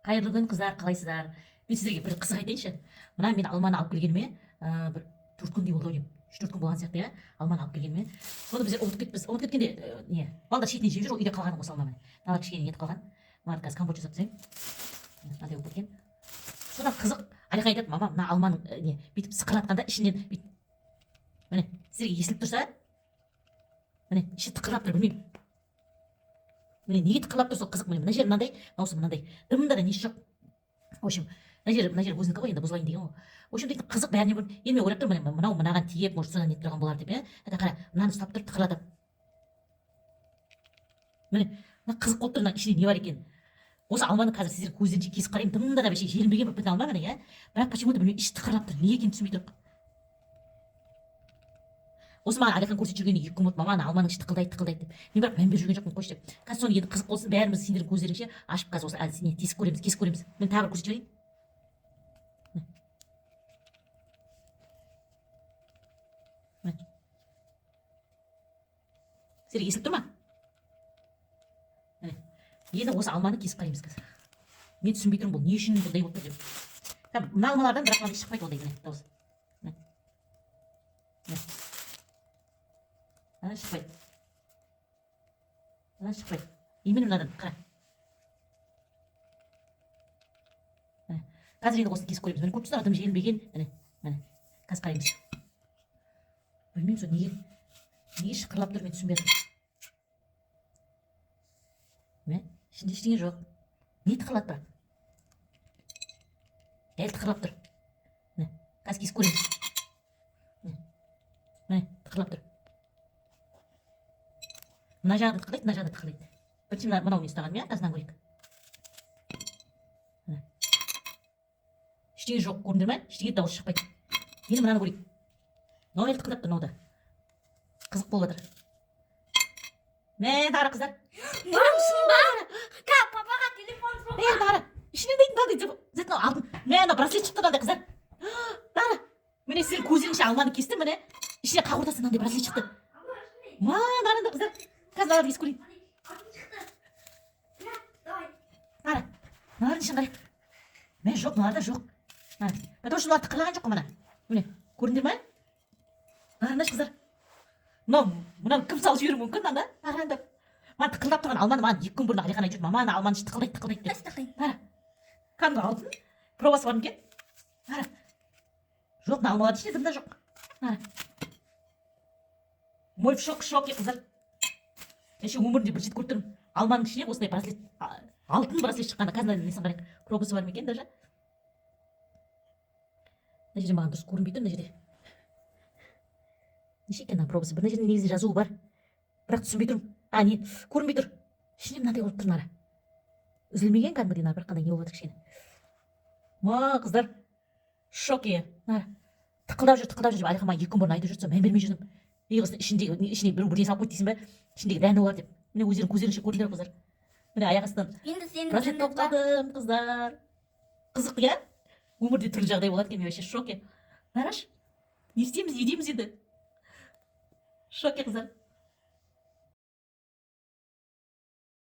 Қайырлы күн қыздар, қалайсыздар? Мен сіздерге бір қызық айтайыншы. Мына мен алманы алып келгеніме бір 4 күндей болды деймін. 3-4 күн болған сияқты, иә. Алманы алып келгеніме. Соны біздер ұмытып кетіппіз. Ұмытып кеткенде не? Балдар шетінен жеп жүр, үйде қалғаны осы алма міне. Мына кішкене нетіп қалған. Мына қазір компот жасап тастаймын. Мынадай болып кеткен. Содан қызық. Әлихан айтады, мама, мына алманың не, бүйтіп сықыратқанда ішінен бүйтіп. Міне, сіздерге естіліп тұрса, міне, іші тықырлап тұр, білмеймін. Міне, неге тықырлап тұр, сол қызық. Міне, мына жер мынандай, мынаусы мынандай. Дымында да несі жоқ. В общем, мына жер өзінікі ғой, енді бұзылайын деген ғой. В общем, дейтін қызық бәріне бір. Енді мен ойлап тұрмын, мынау мынаған тиіп, может, содан нетіп тұрған болар деп, иә. Қара, мынаны ұстап тұрып тықырлатып. Міне, мына қызық болып тұр, мына ішінде не бар екен. Осы алманы қазір сіздер көздерінше кесіп қараймын, дымында да вообще желінбеген болып алма міне, иә. Бірақ почему-то білмеймін, іші тықырлап тұр. Неге екенін түсінбей тұрмын. Осы маған Әлихан көрсетіп жүргеніне 2 күн болды, мама, алманың іші тықылдайды деп. Мен бірақ мән беріп жүрген жоқпын, қойшы деп. Қазір соны енді қызық болсын, бәріміз сендердің көздеріңше ашып қазір осы не тесіп көреміз. Мен тағы бір көрсетіп жіберейін. Сіздерге естіліп тұр ма? Енді осы алманы кесіп қараймыз қазір. Мен түсінбей тұрмын, бұл не үшін бұндай болып тұр деп. Мына алмалардан бірақ мынандай шықпайды ондай, міне, дауыс. Шықпайды. Именно мынадан, қара. Қазір енді осыны кесіп көреміз. Міне, көріп тұрсыздар, дым желінбеген. Міне, қазір қараймыз. Білмеймін сол неге шықырлап тұр, мен түсінбей тұрмын. Міне, ішінде ештеңе жоқ. Не тықырлап тұр? Дәл тықырлап тұр. Міне, қазір кесіп көреміз. Міне, тықырлап тұр. Мына жағын тықырлайды, мына жағын тықырлайды. Бірінші мынау не ұстағаным, иә, тазынан көрейік. Ештеңе жоқ, көрдіңдер ме? Ештеңе дауыс шықпайды. Енді мынаны көрейік. Мынау әлі тықырлап тұр, мынау да. Қызық болып жатыр. Мен тағара қыздар. Папаға телефон жоқ. Мен тағара. Ішінен дейтін мынандай алтын. Мен браслет шықты мынандай қыздар. Тағара. Міне сіздер көздеріңше алманы кестім, міне. Ішіне қақ ортасынан мынандай браслет шықты. Мынандай қыздар. Қазір мыналарды кесіп көрейін. Тағара. Мыналардың ішін қарайық. Мен жоқ, мыналарда жоқ. Потому что мыналар тықырлаған жоқ қой мына. Міне, көрдіңдер ме? Қараңдаршы қыздар. Мынаны кім салып жіберуі мүмкін, мында? Қараңдар. Маған тықылдап тұрған алманы маған 2 күн бұрын Әлихан айтып жүрді, мама, ана алманың іші тықылдайды деп. Қара. Кәдімгі алтын. Пробасы бар ма екен? Қара. Жоқ, мына алмалардың ішінде дым да жоқ. Қара. Мой в шоке қыздар. Мен ше өмірімде бірінші рет көріп тұрмын. Алманың ішіне осындай браслет, алтын браслет шыққанда. Қазір несін қарайық. Пробасы бар ма екен даже? Мына жерде маған дұрыс көрінбей тұр, мына жерде. Неше екен мына пробасы? Бір жерде негізі жазуы бар. Бірақ түсінбей тұрмын. Не, көрінбей тұр. Ішіне мынандай болып тұр нара. Үзілмеген кәдімгідей нара, бірақ қандай не болып жатыр кішкене. Қыздар, шоке. Нара. Тықылдап жүр. Әлихан маған 2 күн бұрын айтып жүрді, мән бермей жүрдім. Иығысын ішіне бірдеңе салып қойды дейсің бе? Ішіндегі дәні бар деп. Міне өздерің көздеріңше көрдіңдер қыздар. Міне аяқ астынан. Браслет тауып қалдым, қыздар. Қызық, иә? Өмірде түрлі жағдай болады екен, мен вообще шоке. Қарашы. Не істейміз, не дейміз енді? Шоке қыздар.